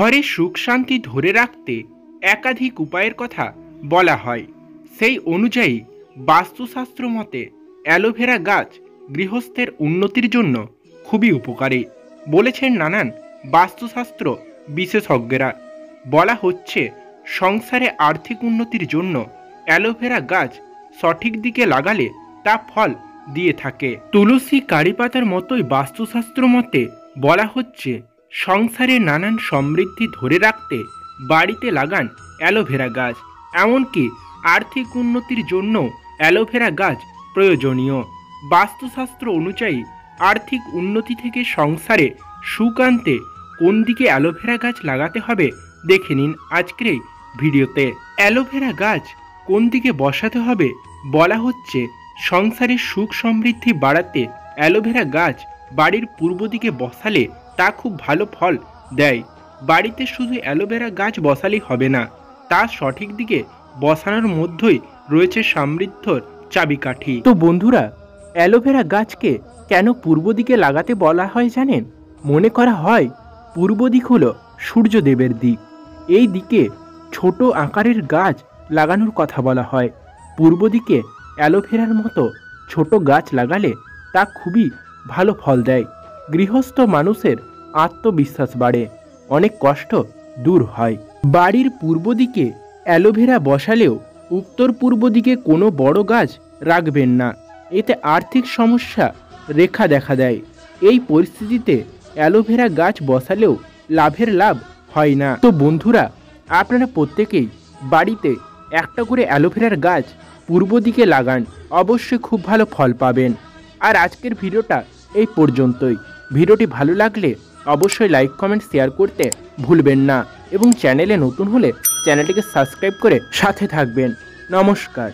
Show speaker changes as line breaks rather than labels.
ঘরে সুখ শান্তি ধরে রাখতে একাধিক উপায়ের কথা বলা হয়। সেই অনুযায়ী বাস্তুশাস্ত্র মতে অ্যালোভেরা গাছ গৃহস্থের উন্নতির জন্য খুবই উপকারী বলেছেন নানান বাস্তুশাস্ত্র বিশেষজ্ঞরা। বলা হচ্ছে সংসারে আর্থিক উন্নতির জন্য অ্যালোভেরা গাছ সঠিক দিকে লাগালে তা ফল দিয়ে থাকে। তুলসী কারি পাতার মতোই বাস্তুশাস্ত্র মতে বলা হচ্ছে সংসারে নানান সমৃদ্ধি ধরে রাখতে বাড়িতে লাগান অ্যালোভেরা গাছ। এমনকি আর্থিক উন্নতির জন্য অ্যালোভেরা গাছ প্রয়োজনীয়। বাস্তুশাস্ত্র অনুযায়ী আর্থিক উন্নতি থেকে সংসারে সুখ আনতে কোন দিকে অ্যালোভেরা গাছ লাগাতে হবে দেখে নিন আজকের এই ভিডিওতে। অ্যালোভেরা গাছ কোন দিকে বসাতে হবে বলা হচ্ছে সংসারে সুখ সমৃদ্ধি বাড়াতে অ্যালোভেরা গাছ বাড়ির পূর্ব দিকে বসালে তা খুব ভালো ফল দেয়। বাড়িতে শুধু অ্যালোভেরা গাছ বসালেই হবে না, তা সঠিক দিকে বসানোর মধ্যেই রয়েছে সমৃদ্ধর চাবিকাঠি। তো বন্ধুরা, অ্যালোভেরা গাছকে কেন পূর্ব দিকে লাগাতে বলা হয় জানেন? মনে করা হয় পূর্ব দিক হলো সূর্যদেবের দিক। এই দিকে ছোট আকারের গাছ লাগানোর কথা বলা হয়। পূর্ব দিকে অ্যালোভেরার মতো ছোট গাছ লাগালে তা খুবই ভালো ফল দেয়। গৃহস্থ মানুষের আত্মবিশ্বাস বাড়ে, অনেক কষ্ট দূর হয়। বাড়ির পূর্ব দিকে অ্যালোভেরা বসালেও উত্তর পূর্ব দিকে কোনো বড় গাছ রাখবেন না, এতে আর্থিক সমস্যা রেখা দেখা দেয়। এই পরিস্থিতিতে অ্যালোভেরা গাছ বসালেও লাভের লাভ হয় না। তো বন্ধুরা, আপনারা প্রত্যেকেই বাড়িতে একটা করে অ্যালোভেরার গাছ পূর্ব দিকে লাগান, অবশ্যই খুব ভালো ফল পাবেন। আর আজকের ভিডিওটা এই পর্যন্তই। ভিডিওটি ভালো লাগলে অবশ্যই লাইক কমেন্ট শেয়ার করতে ভুলবেন না এবং চ্যানেলে নতুন হলে চ্যানেলটিকে সাবস্ক্রাইব করে সাথে থাকবেন। নমস্কার।